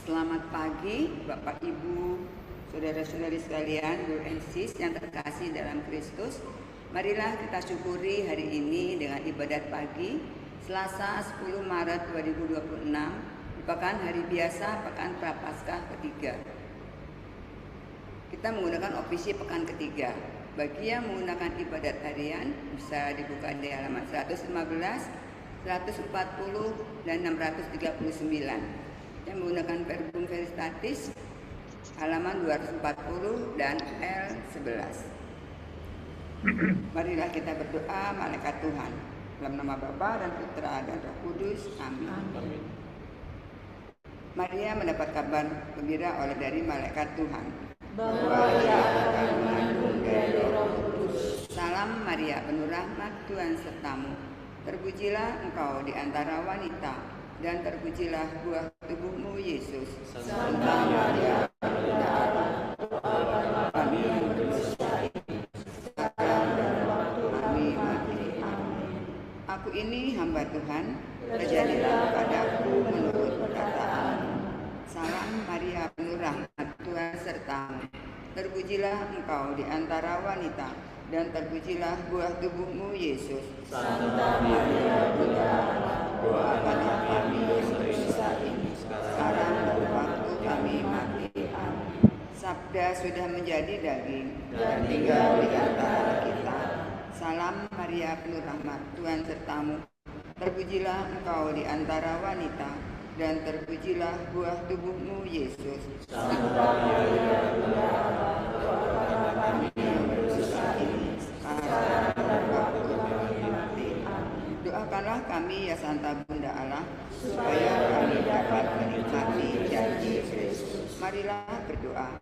Selamat pagi Bapak Ibu, saudara-saudari sekalian, Guru and Sis yang terkasih dalam Kristus. Marilah kita syukuri hari ini dengan ibadat pagi Selasa 10 Maret 2026, merupakan hari biasa Pekan Prapaskah ketiga. Kita menggunakan opisi pekan ketiga. Bagi yang menggunakan ibadat harian bisa dibuka di halaman 115, 140, dan 639. Yang menggunakan verbum veritatis halaman 240 dan L11. Marilah kita berdoa. Malaikat Tuhan, dalam nama Bapa dan Putra dan Roh Kudus, amin. Maria mendapat kabar gembira oleh dari malaikat Tuhan bahwa ia akan mengandung dari Roh Kudus. Salam Maria, penuh rahmat, Tuhan sertamu. Terpujilah engkau di antara wanita, dan terpujilah buah tubuhmu, Yesus. Santa Maria, Bunda Allah, doakanlah kami yang berdosa ini, sekarang dan waktu kami mati. Amin. Aku ini hamba Tuhan, terjadilah padaku menurut perkataanmu. Salam Maria, penuh rahmat, Tuhan sertamu. Terpujilah engkau di antara wanita, dan terpujilah buah tubuhmu, Yesus. Santa Maria, Bunda Allah, doakanlah kami yang berdosa ini, sekarang dan waktu kami mati. Amin. Sabda sudah menjadi daging dan tinggal di antara kita. Salam Maria, penuh rahmat, Tuhan sertamu. Terpujilah engkau di antara wanita, dan terpujilah buah tubuhmu, Yesus. Santa Maria, Bunda Allah, doakanlah kami yang berdosa ini, sekarang dan waktu kami mati. Amin. Doakanlah kami ya Santa Bunda Allah, supaya kami dapat menikmati janji Kristus. Marilah berdoa.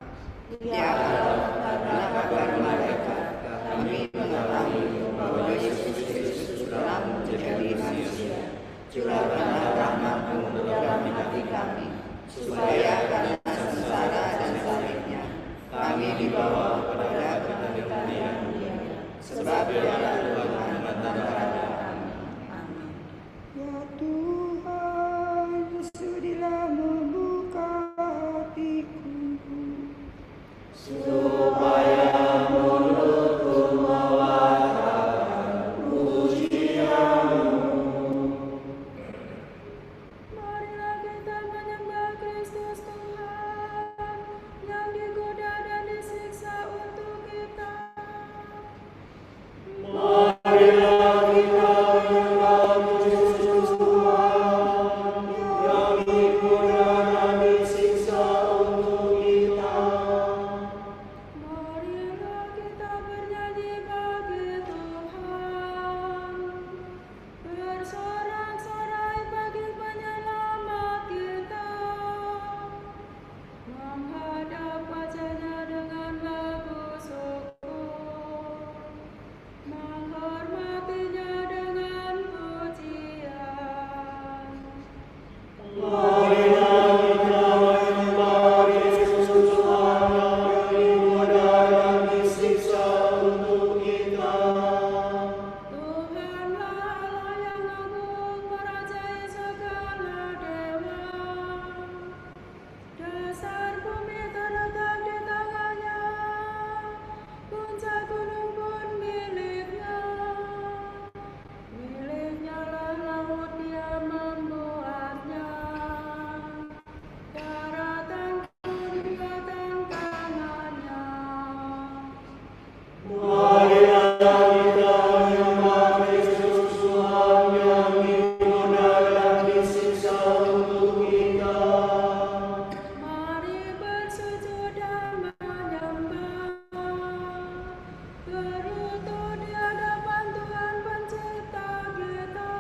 Ya Allah, karena kabar malaikat, kami mengetahui bahwa Yesus Kristus telah menjadi manusia. Curahkanlah rahmat-Mu dalam hati kami, supaya karena sengsara dan salibnya, kami dibawa kepada kebangkitan yang mulia. Sebab Dialah Tuhan antara kami. Amin. Ya Tuhan, sudilah membuka hatiku, supaya mulutku mewartakan pujian-Mu. Marilah kita menyembah Kristus Tuhan yang digoda dan disiksa untuk kita. Marilah kita menyembah Kristus Tuhan yang digoda dan disiksa untuk kita. Marilah kita bernyanyi bagi Tuhan, bersorak-sorai bagi penyelamat kita, menghadap wajah-Nya dengan lagu syukur, menghormati-Nya dengan pujian. Marilah kita menyembah Kristus Tuhan yang digoda dan disiksa untuk kita. Tuhanlah Allah yang agung, merajai segala dewa. Dasar bumi terletak di tangan-Nya, puncak gunung pun milik-Nya. Milik-Nya lah laut, Dia membuatnya. Daratan pun buatan tangan-Nya. Marilah kita menyembah Kristus Tuhan yang digoda dan disiksa untuk kita. Mari bersujud dan menyembah, berlutut di hadapan Tuhan Pencipta kita.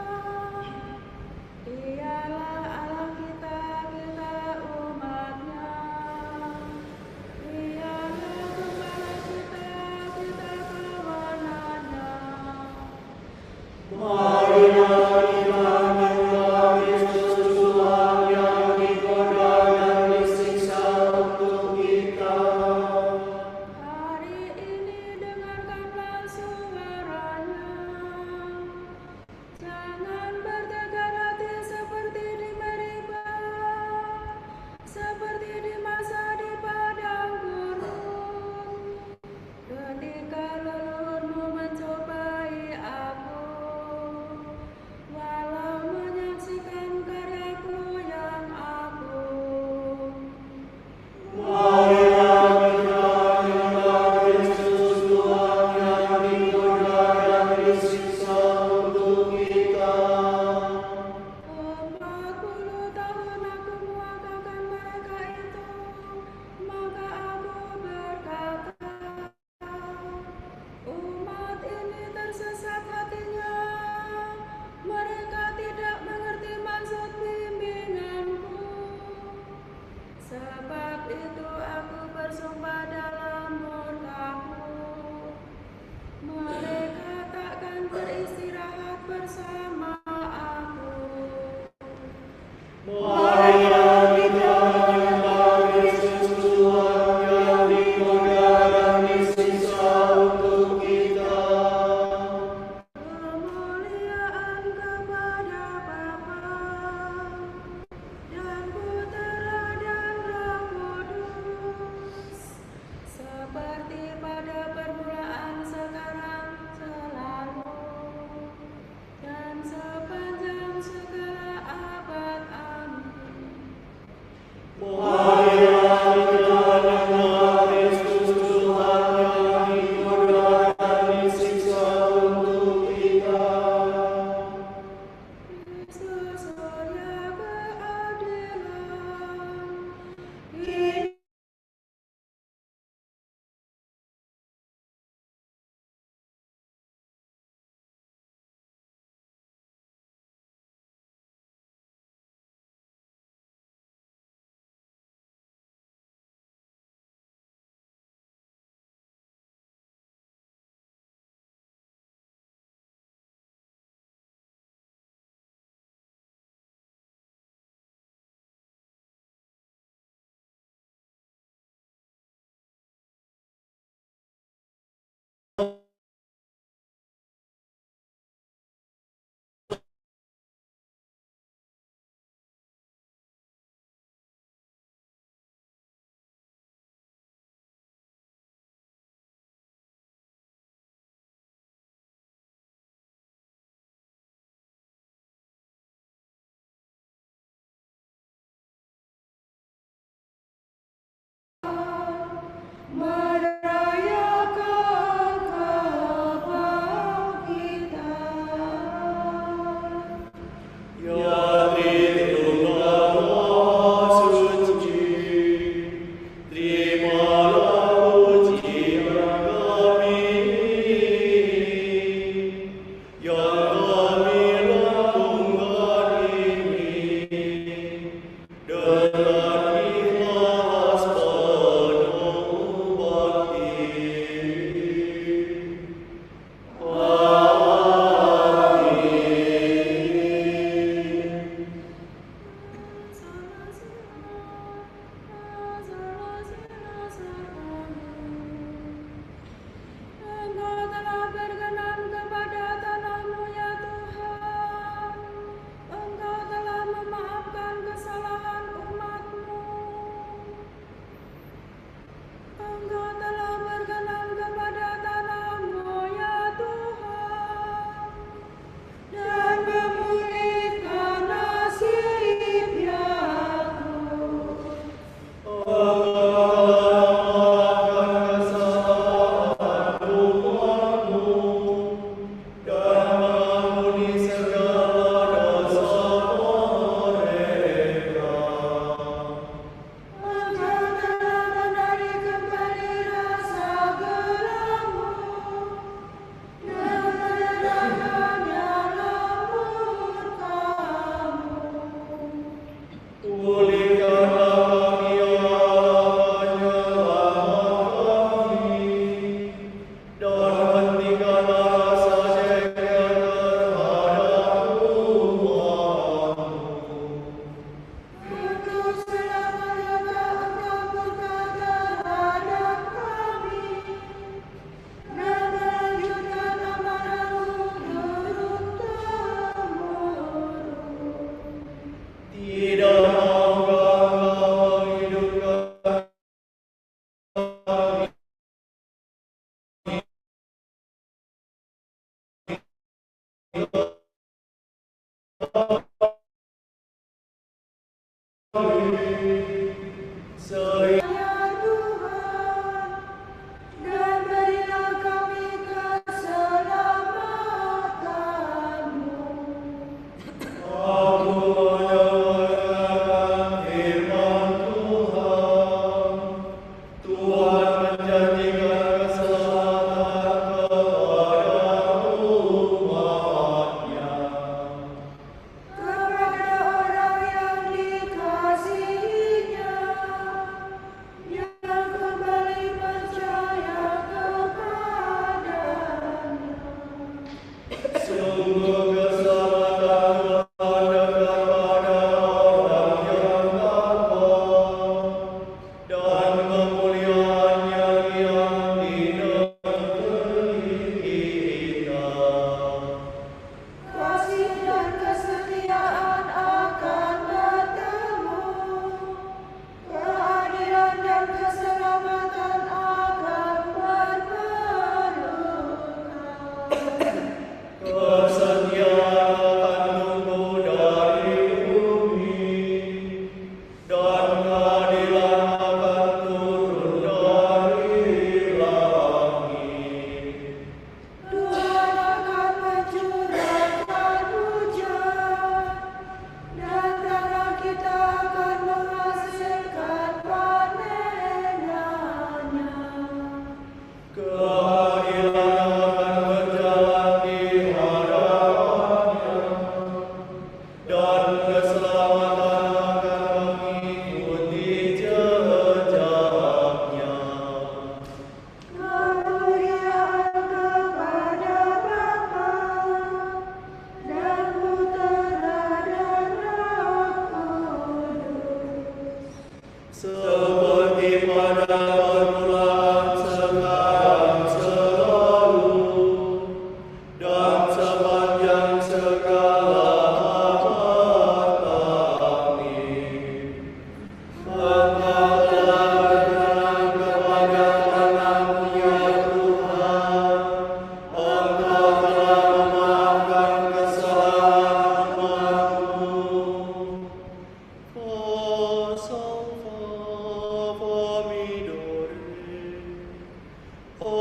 Dialah Allah kita, kita umat-Nya. Dialah Gembala kita, kita kawanan-Nya. Marilah kita menyembah Kristus Tuhan yang digoda dan disiksa untuk kita. Hari ini dengarkanlah suara-Nya. Jangan bertegak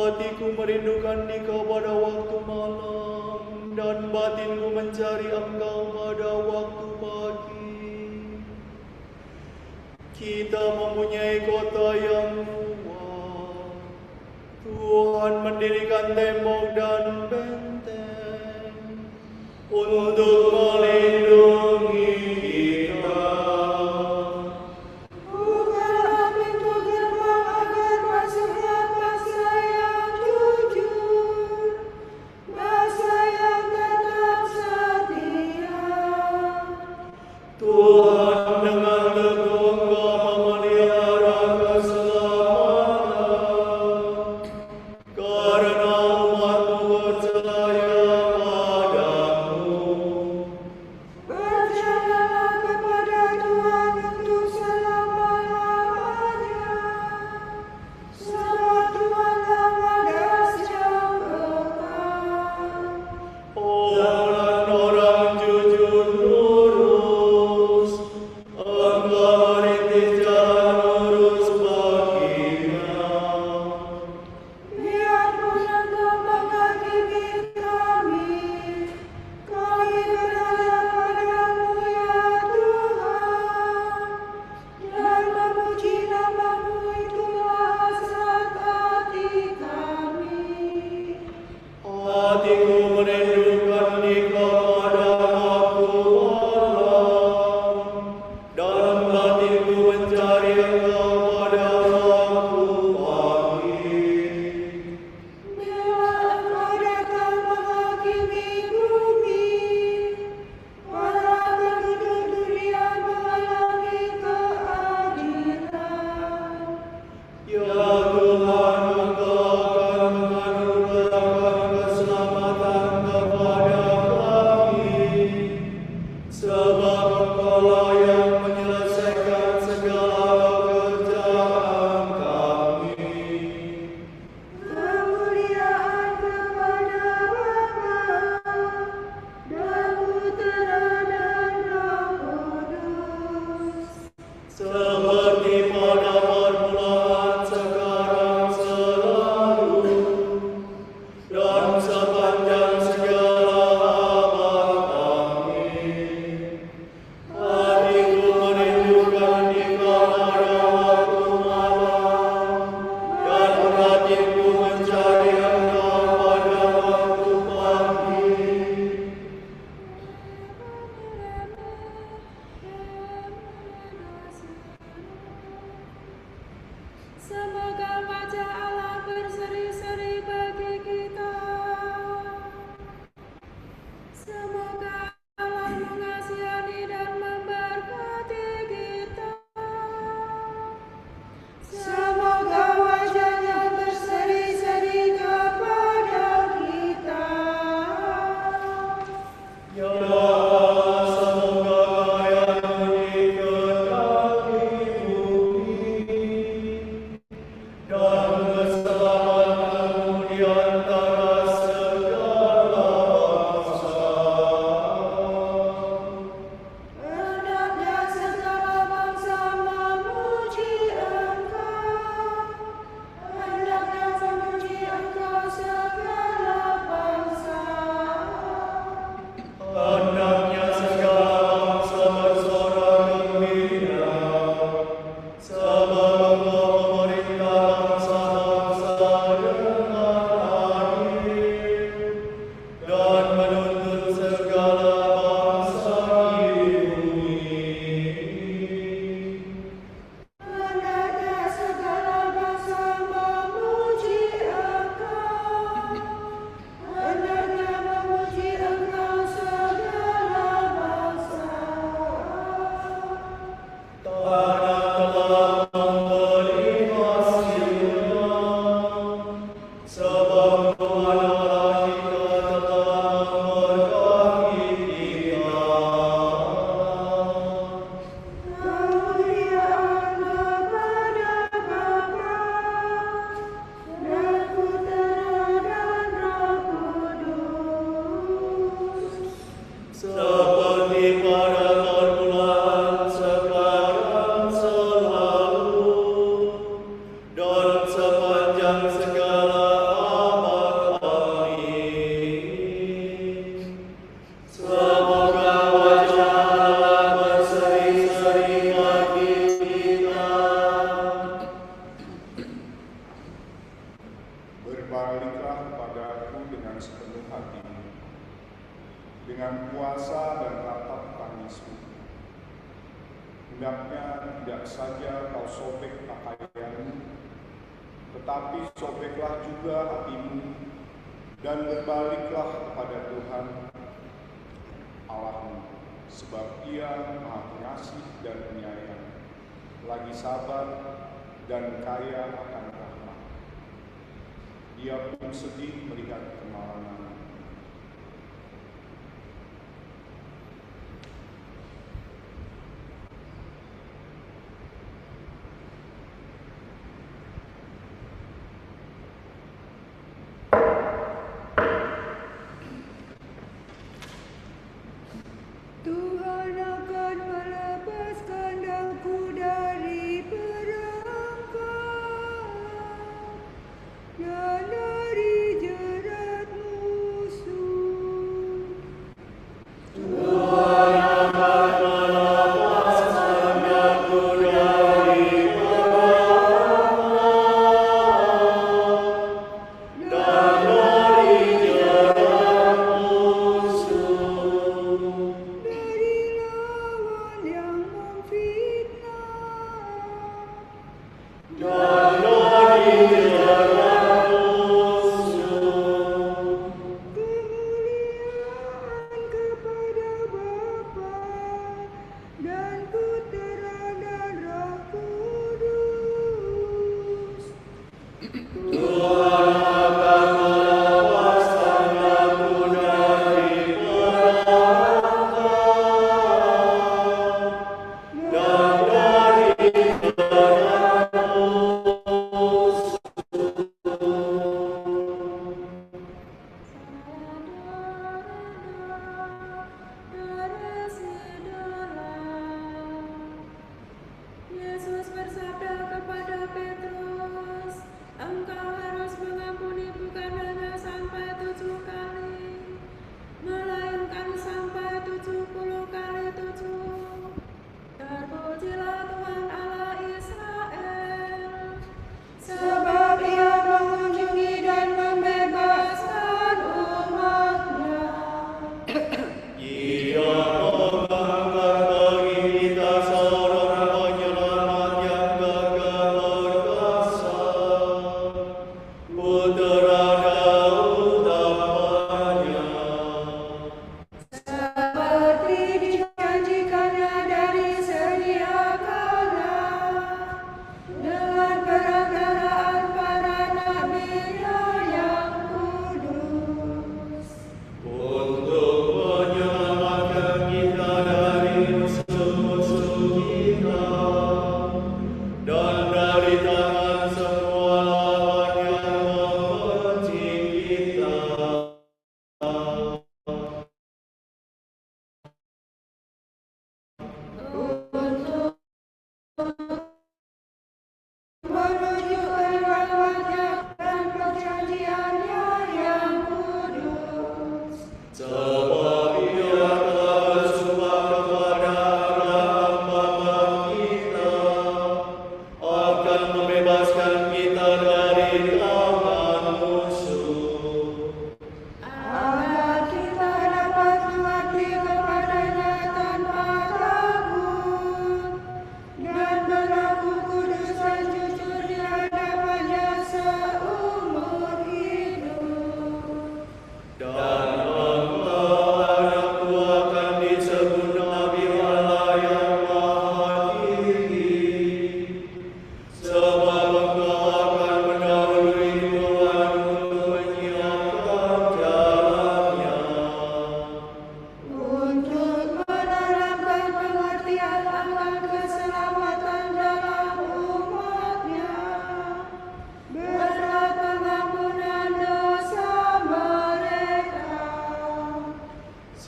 Hatiku merindukan Engkau pada waktu malam, dan batinku mencari Engkau pada waktu pagi. Kita mempunyai kota yang kuat. Tuhan mendirikan tembok dan benteng untuk melindungi kita. Tuhan dengan teguh Engkau memelihara keselamatan, karena umat-Mu percaya padamu. Berjalanlah kepada Tuhan untuk selama-lamanya, sebab Tuhanlah Maha yang kekal. Orang jujur lurus, Engkau merintis jalan lurus baginya. Biarpun Engkau menghakimi kami berharap padamu ya Tuhan, dan memuji nama-Mu itulah hasrat hati kami. Hatiku merindukan Engkau pada waktu malam, dan batinku mencari Engkau pada waktu pagi. Bila Engkau datang menghakimi bumi, para penduduk dunia mengalami keadilan. Ya Tuhan, Engkau akan mengaruniakan keselamatan kepada kami. Sampai 7 kali, melainkan sampai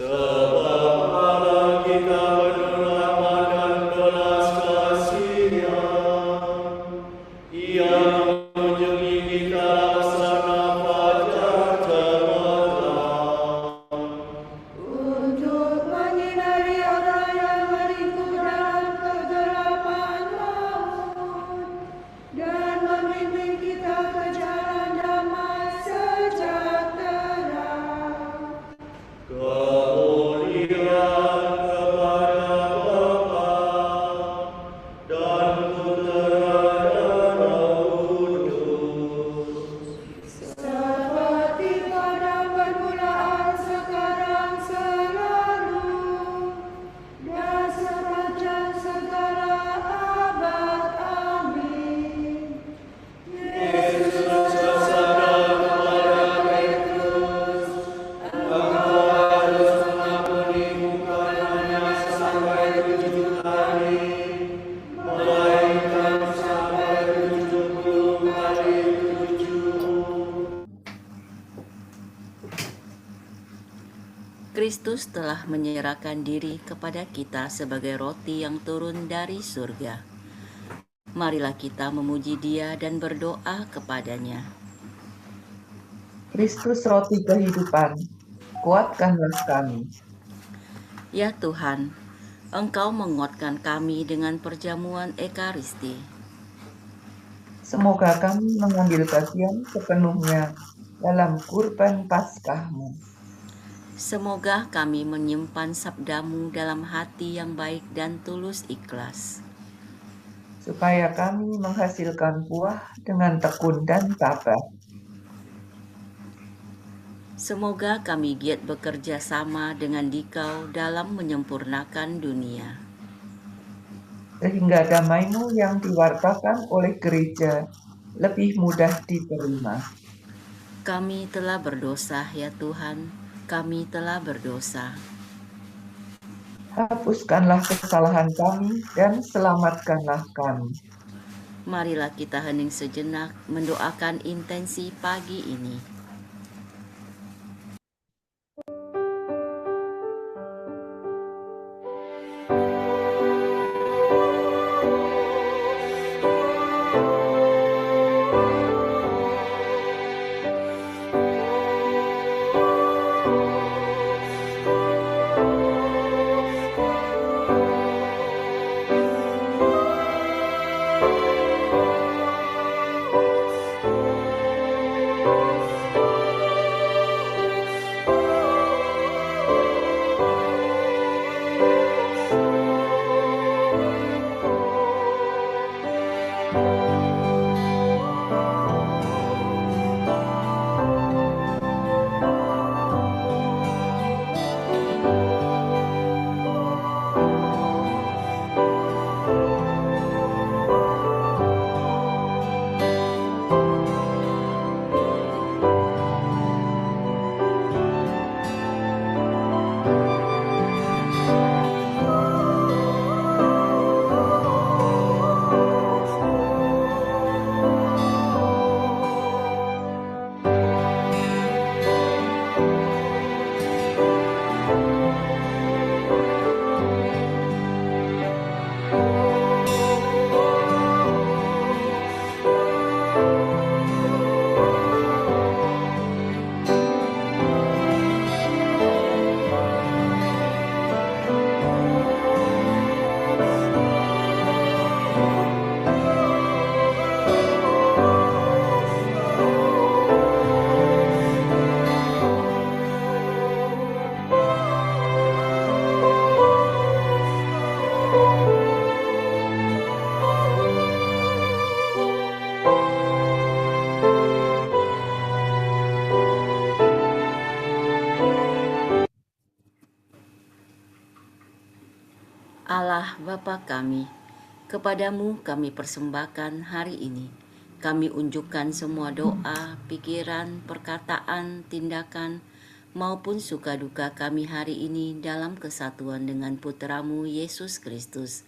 Sebab Allah kita penuh rahmat dan belas kasihan. Ia mengunjungi kita laksana fajar cemerlang. Untuk menyinari orang yang berliku dalam kegelapan maut dan memimpin kita ke jalan damai sejahtera. Kemuliaan kepada Bapa dan Putera dan Roh Kudus. Seperti pada permulaan, sekarang, selalu, dan sepanjang segala abad. Amin. Yesus bersabda kepada Petrus, "Engkau harus mengampuni bukan hanya sampai 7 kali, melainkan sampai 70 kali 7." Kristus telah menyerahkan diri kepada kita sebagai roti yang turun dari surga. Marilah kita memuji Dia dan berdoa kepadanya. Kristus roti kehidupan, kuatkanlah kami. Ya Tuhan, Engkau menguatkan kami dengan perjamuan Ekaristi. Semoga kami mengambil bagian sepenuhnya dalam kurban Paskah-Mu. Semoga kami menyimpan sabda-Mu dalam hati yang baik dan tulus ikhlas. Supaya kami menghasilkan buah dengan tekun dan tabah. Semoga kami giat bekerja sama dengan Dikau dalam menyempurnakan dunia. Sehingga damai-Mu yang diwartakan oleh gereja lebih mudah diterima. Kami telah berdosa, ya Tuhan, kami telah berdosa. Hapuskanlah kesalahan kami dan selamatkanlah kami. Marilah kita hening sejenak mendoakan intensi pagi ini. Allah Bapa kami, kepadamu kami persembahkan hari ini. Kami unjukkan semua doa, pikiran, perkataan, tindakan, maupun suka duka kami hari ini dalam kesatuan dengan Putramu Yesus Kristus,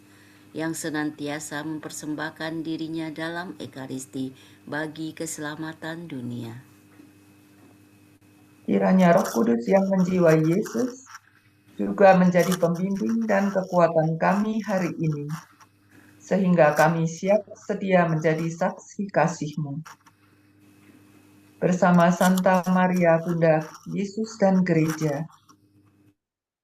yang senantiasa mempersembahkan dirinya dalam Ekaristi bagi keselamatan dunia. Kiranya Roh Kudus yang menjiwai Yesus juga menjadi pembimbing dan kekuatan kami hari ini, sehingga kami siap sedia menjadi saksi kasih-Mu. Bersama Santa Maria Bunda Yesus dan Gereja,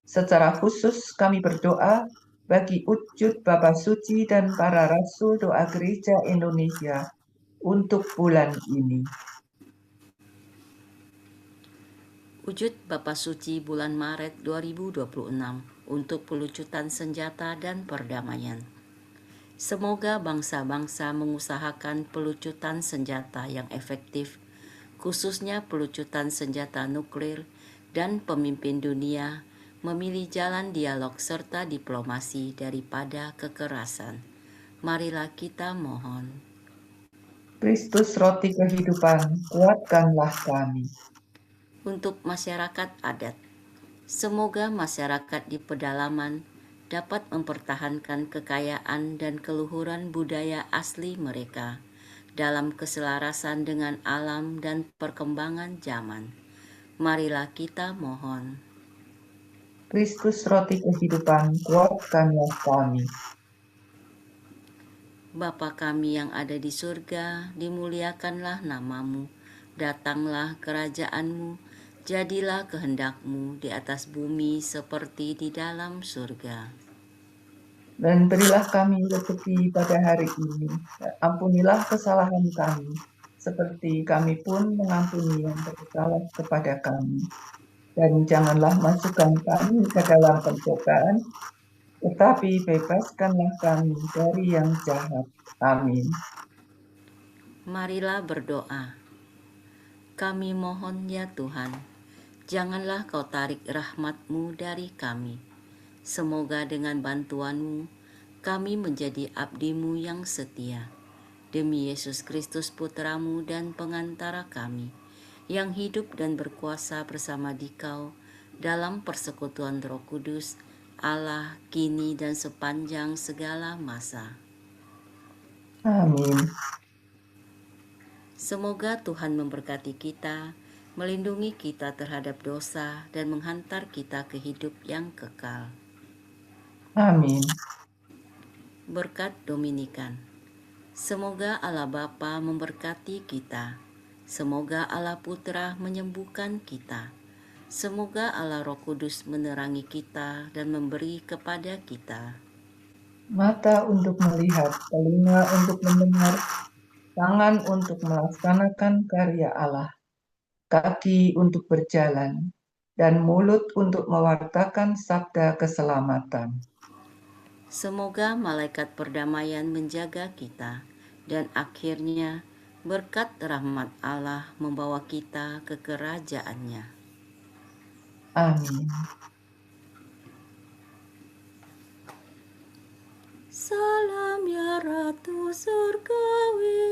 secara khusus kami berdoa bagi wujud Bapa Suci dan para Rasul Doa Gereja Indonesia untuk bulan ini. Wujud Bapa Suci bulan Maret 2026 untuk pelucutan senjata dan perdamaian. Semoga bangsa-bangsa mengusahakan pelucutan senjata yang efektif, khususnya pelucutan senjata nuklir, dan pemimpin dunia memilih jalan dialog serta diplomasi daripada kekerasan. Marilah kita mohon. Kristus roti kehidupan, kuatkanlah kami. Untuk masyarakat adat, semoga masyarakat di pedalaman dapat mempertahankan kekayaan dan keluhuran budaya asli mereka dalam keselarasan dengan alam dan perkembangan zaman. Marilah kita mohon. Kristus roti kehidupan, kuatkanlah kami. Bapa kami yang ada di surga, dimuliakanlah namamu, datanglah kerajaan-Mu, jadilah kehendak-Mu di atas bumi seperti di dalam surga. Dan berilah kami rezeki pada hari ini, dan ampunilah kesalahan kami, seperti kami pun mengampuni yang bersalah kepada kami. Dan janganlah masukkan kami ke dalam pencobaan, tetapi bebaskanlah kami dari yang jahat. Amin. Marilah berdoa. Kami mohon ya Tuhan, janganlah Kau tarik rahmat-Mu dari kami. Semoga dengan bantuan-Mu, kami menjadi abdi-Mu yang setia. Demi Yesus Kristus Putra-Mu dan pengantara kami, yang hidup dan berkuasa bersama Dikau dalam persekutuan Roh Kudus, Allah, kini dan sepanjang segala masa. Amin. Semoga Tuhan memberkati kita, melindungi kita terhadap dosa, dan menghantar kita ke hidup yang kekal. Amin. Berkat Dominikan. Semoga Allah Bapa memberkati kita. Semoga Allah Putra menyembuhkan kita. Semoga Allah Roh Kudus menerangi kita dan memberi kepada kita Mata untuk melihat, telinga untuk mendengar, tangan untuk melaksanakan karya Allah, kaki untuk berjalan, dan mulut untuk mewartakan sabda keselamatan. Semoga malaikat perdamaian menjaga kita, dan akhirnya berkat rahmat Allah membawa kita ke kerajaan-Nya. Amin. Salam ya Ratu Surgawi,